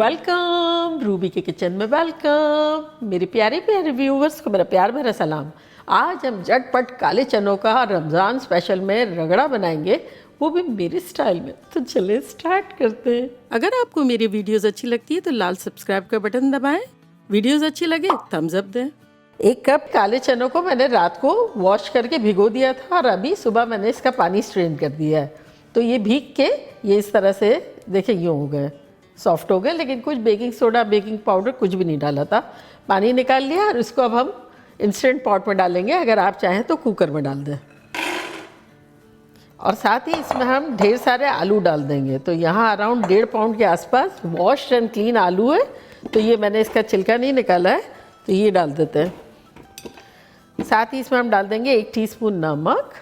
Welcome Ruby के kitchen में welcome. मेरे प्यारे प्यारे व्यूवर्स को मेरा प्यार भरा सलाम। आज हम झटपट काले चनों का रमज़ान स्पेशल में रगड़ा बनाएंगे, वो भी मेरे स्टाइल में। तो चलिए स्टार्ट करते हैं। अगर आपको मेरी वीडियोस अच्छी लगती है तो लाल सब्सक्राइब का बटन दबाएं। वीडियोस अच्छी लगे थम्स अप दें। 1 कप काले चनों को मैंने रात को वॉश करके भिगो दिया था और अभी सुबह मैंने इसका पानी स्ट्रेन कर दिया है। तो ये भीग के ये इस तरह से देखिए यूँ हो गए, सॉफ्ट हो गए, लेकिन कुछ बेकिंग सोडा बेकिंग पाउडर कुछ भी नहीं डाला था। पानी निकाल लिया और इसको अब हम इंस्टेंट पॉट में डालेंगे। अगर आप चाहें तो कुकर में डाल दें और साथ ही इसमें हम ढेर सारे आलू डाल देंगे। तो यहाँ अराउंड 1.5 पाउंड के आसपास वॉश एंड क्लीन आलू है। तो ये मैंने इसका छिलका नहीं निकाला है, तो ये डाल देते हैं। साथ ही इसमें हम डाल देंगे 1 टीस्पून नमक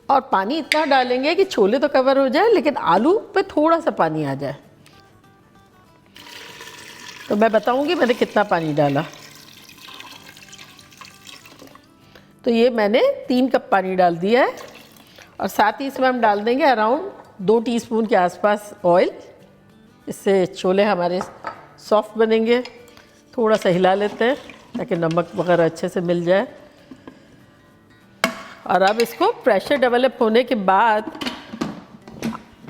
और पानी इतना डालेंगे कि छोले तो कवर हो जाए लेकिन आलू पे थोड़ा सा पानी आ जाए। तो मैं बताऊंगी मैंने कितना पानी डाला। तो ये मैंने 3 कप पानी डाल दिया है और साथ ही इसमें हम डाल देंगे अराउंड 2 टीस्पून के आसपास ऑयल। इससे छोले हमारे सॉफ्ट बनेंगे। थोड़ा सा हिला लेते हैं ताकि नमक वगैरह अच्छे से मिल जाए। और अब इसको प्रेशर डेवलप होने के बाद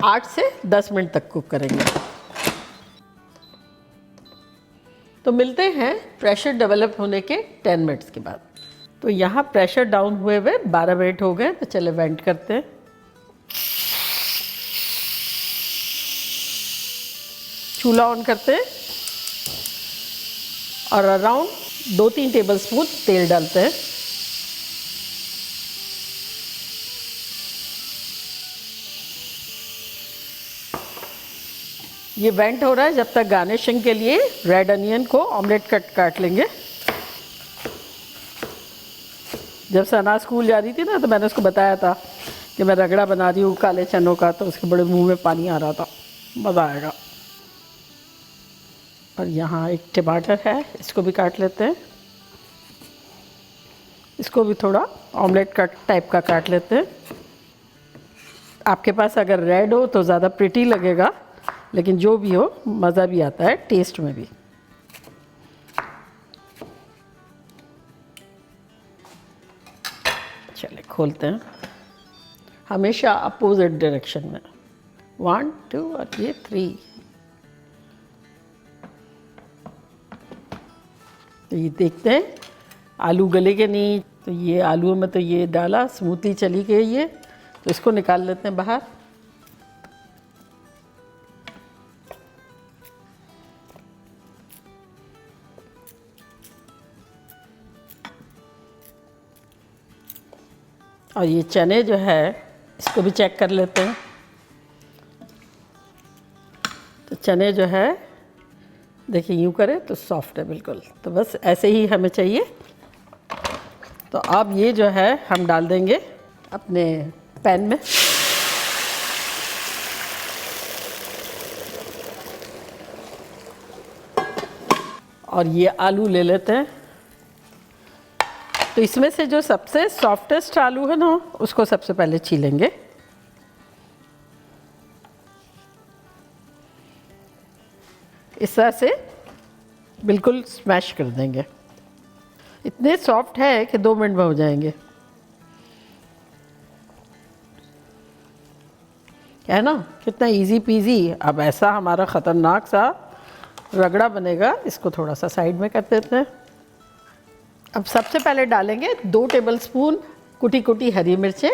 8 से 10 मिनट तक कुक करेंगे। तो मिलते हैं प्रेशर डेवलप होने के 10 मिनट्स के बाद। तो यहाँ प्रेशर डाउन हुए हुए 12 मिनट हो गए। तो चले वेंट करते हैं। चूल्हा ऑन करते हैं और अराउंड 2-3 टेबलस्पून तेल डालते हैं। ये वेंट हो रहा है जब तक गार्निशिंग के लिए रेड अनियन को ऑमलेट कट काट लेंगे। जब सना स्कूल जा रही थी ना तो मैंने उसको बताया था कि मैं रगड़ा बना रही हूँ काले चनों का, तो उसके बड़े मुंह में पानी आ रहा था। मज़ा आएगा। और यहाँ एक टमाटर है, इसको भी काट लेते हैं। इसको भी थोड़ा ऑमलेट कट टाइप का काट लेते हैं। आपके पास अगर रेड हो तो ज़्यादा प्रिटी लगेगा, लेकिन जो भी हो मज़ा भी आता है टेस्ट में भी। चलिए खोलते हैं। हमेशा अपोजिट डायरेक्शन में 1 2 और ये 3। तो ये देखते हैं आलू गले के नहीं। तो ये आलूओं में तो ये डाला, स्मूथली चली गई ये। तो इसको निकाल लेते हैं बाहर। और ये चने जो है इसको भी चेक कर लेते हैं। तो चने जो है देखिए यूँ करें तो सॉफ्ट है बिल्कुल। तो बस ऐसे ही हमें चाहिए। तो अब ये जो है हम डाल देंगे अपने पैन में। और ये आलू ले लेते हैं। तो इसमें से जो सबसे सॉफ्टेस्ट आलू है ना, उसको सबसे पहले छीलेंगे। इस तरह से बिल्कुल स्मैश कर देंगे। इतने सॉफ्ट है कि 2 मिनट में हो जाएंगे, है ना। कितना इजी पीजी। अब ऐसा हमारा ख़तरनाक सा रगड़ा बनेगा। इसको थोड़ा सा साइड में कर देते हैं। अब सबसे पहले डालेंगे 2 टेबलस्पून कुटी कुटी हरी मिर्चें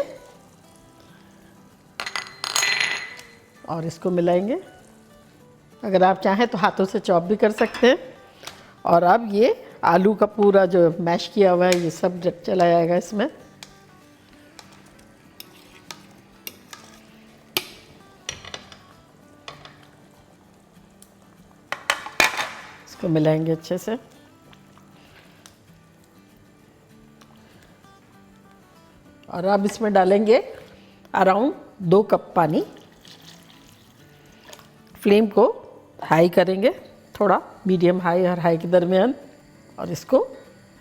और इसको मिलाएंगे। अगर आप चाहें तो हाथों से चॉप भी कर सकते हैं। और अब ये आलू का पूरा जो मैश किया हुआ है ये सब चला जाएगा इसमें। इसको मिलाएंगे अच्छे से। और अब इसमें डालेंगे अराउंड 2 कप पानी। फ्लेम को हाई करेंगे, थोड़ा मीडियम हाई और हाई के दरमियान, और इसको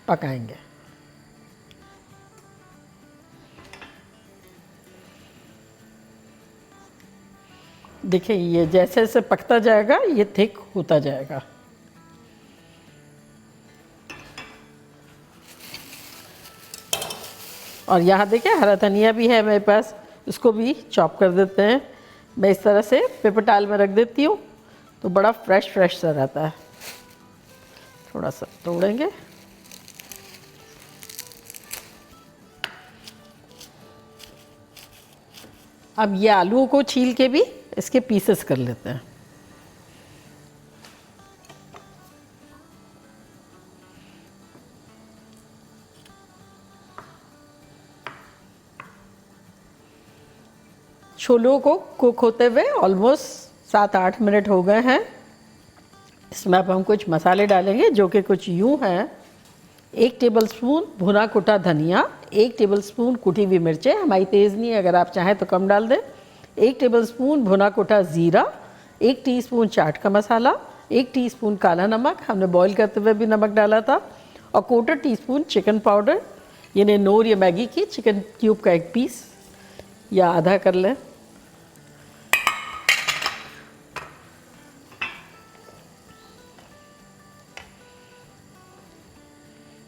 पकाएंगे। देखिए ये जैसे जैसे पकता जाएगा ये थिक होता जाएगा। और यहाँ देखिए हरा धनिया भी है मेरे पास, इसको भी चॉप कर देते हैं। मैं इस तरह से पेपर टाल में रख देती हूँ तो बड़ा फ्रेश फ्रेश सा रहता है। थोड़ा सा तोड़ेंगे। अब ये आलूओं को छील के भी इसके पीसेस कर लेते हैं। छोलों को कुक होते हुए ऑलमोस्ट 7-8 मिनट हो गए हैं। इसमें अब हम कुछ मसाले डालेंगे जो कि कुछ यूँ हैं। 1 टेबलस्पून भुना कुटा धनिया, 1 टेबलस्पून कुटी हुई मिर्चें, हमारी तेज़ नहीं है, अगर आप चाहें तो कम डाल दें। 1 टेबलस्पून भुना कुटा ज़ीरा, 1 टीस्पून चाट का मसाला, 1 टीस्पून काला नमक, हमने बॉईल करते हुए भी नमक डाला था, और 1/4 टीस्पून चिकन पाउडर, यानी नोर या मैगी की चिकन क्यूब का 1 पीस या आधा कर लें।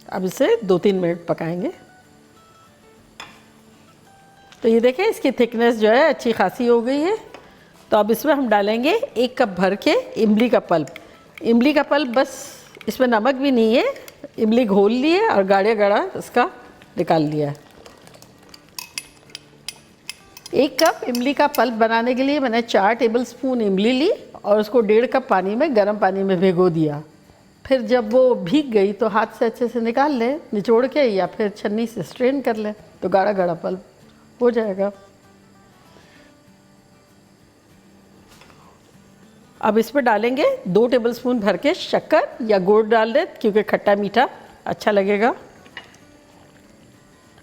अब इसे 2-3 मिनट पकाएंगे। तो ये देखें इसकी थिकनेस जो है अच्छी खासी हो गई है। तो अब इसमें हम डालेंगे 1 कप भर के इमली का पल्प। इमली का पल्प बस, इसमें नमक भी नहीं है, इमली घोल ली है और गाढ़ा गाढ़ा इसका निकाल लिया है। 1 कप इमली का पल्प बनाने के लिए मैंने 4 टेबलस्पून इमली ली और उसको 1.5 कप पानी में, गर्म पानी में भिगो दिया। फिर जब वो भीग गई तो हाथ से अच्छे से निकाल लें निचोड़ के, या फिर छन्नी से स्ट्रेन कर लें तो गाढ़ा गाढ़ा पल्प हो जाएगा। अब इसमें डालेंगे 2 टेबलस्पून भर के शक्कर या गुड़ डाल दें, क्योंकि खट्टा मीठा अच्छा लगेगा।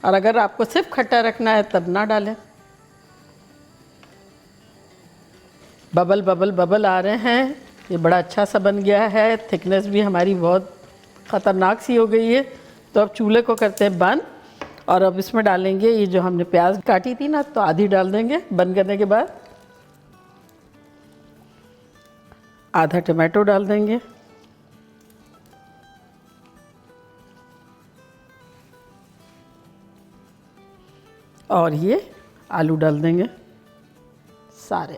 और अगर आपको सिर्फ खट्टा रखना है तब ना डालें। बबल बबल बबल आ रहे हैं, ये बड़ा अच्छा सा बन गया है। थिकनेस भी हमारी बहुत ख़तरनाक सी हो गई है। तो अब चूल्हे को करते हैं बंद, और अब इसमें डालेंगे ये जो हमने प्याज काटी थी ना, तो आधी डाल देंगे बंद करने के बाद। आधा टमाटो डाल देंगे, और ये आलू डाल देंगे सारे।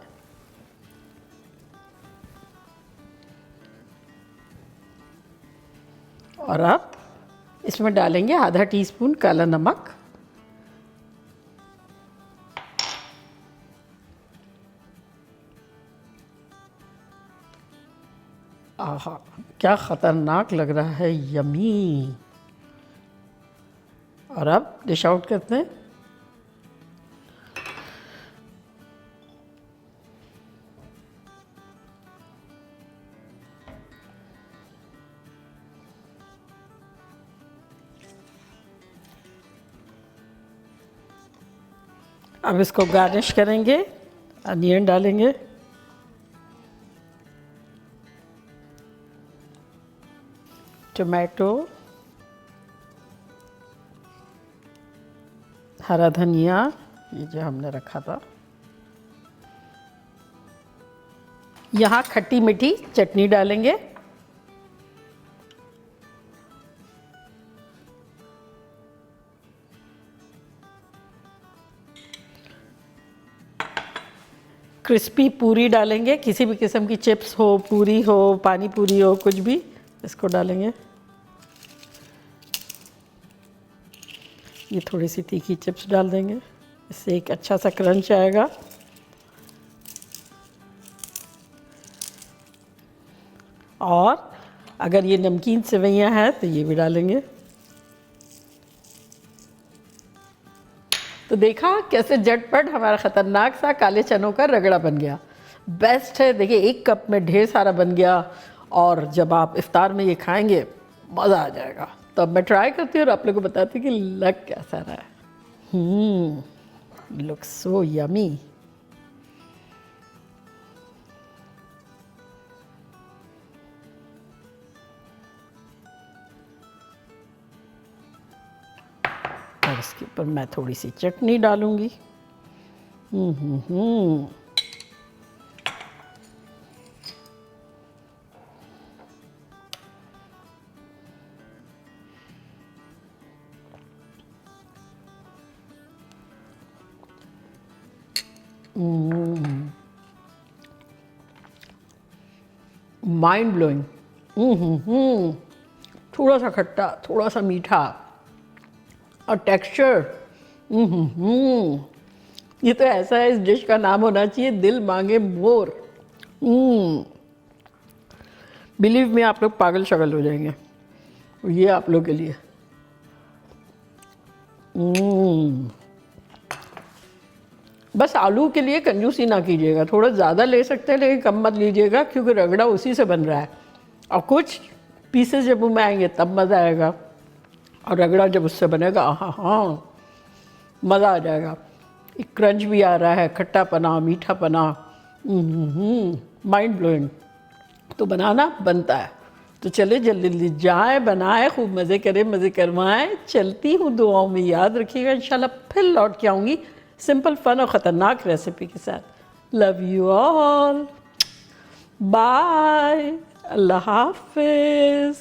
और अब इसमें डालेंगे आधा टीस्पून काला नमक, आहा क्या ख़तरनाक लग रहा है, यमी। और अब डिश आउट करते हैं। अब इसको गार्निश करेंगे, अनियन डालेंगे, टमाटो, हरा धनिया ये जो हमने रखा था, यहाँ खट्टी मीठी चटनी डालेंगे, क्रिस्पी पूरी डालेंगे, किसी भी किस्म की चिप्स हो, पूरी हो, पानी पूरी हो, कुछ भी इसको डालेंगे। ये थोड़ी सी तीखी चिप्स डाल देंगे, इससे एक अच्छा सा क्रंच आएगा। और अगर ये नमकीन सेवइयाँ हैं तो ये भी डालेंगे। तो देखा कैसे झटपट हमारा ख़तरनाक सा काले चनों का रगड़ा बन गया। बेस्ट है, देखिए 1 कप में ढेर सारा बन गया, और जब आप इफ्तार में ये खाएंगे मज़ा आ जाएगा। तो अब मैं ट्राई करती हूँ और आप लोगों को बताती हूँ कि लग कैसा रहा है। Looks so yummy. और इसके ऊपर मैं थोड़ी सी चटनी डालूंगी। Mind blowing. थोड़ा सा खट्टा, थोड़ा सा मीठा और टेक्सचर। ये तो ऐसा है, इस डिश का नाम होना चाहिए दिल मांगे मोर। बिलीव में आप लोग पागल शगल हो जाएंगे। ये आप लोग के लिए। बस आलू के लिए कंजूसी ना कीजिएगा, थोड़ा ज़्यादा ले सकते हैं लेकिन कम मत लीजिएगा, क्योंकि रगड़ा उसी से बन रहा है। और कुछ पीसेस जब मुँह में आएंगे तब मज़ा आएगा, और रगड़ा जब उससे बनेगा हाँ मज़ा आ जाएगा। एक क्रंच भी आ रहा है, खट्टा पना, मीठा पना, माइंड ब्लोइंग। तो बनाना बनता है। तो चले जल्दी जल्दी जाएँ, बनाएं, खूब मज़े करें, मज़े करवाएं। चलती हूँ, दुआओं में याद रखिएगा। इंशाल्लाह फिर लौट के आऊँगी सिंपल फन और ख़तरनाक रेसिपी के साथ। लव यू ऑल, बाय, अल्लाह हाफिज़।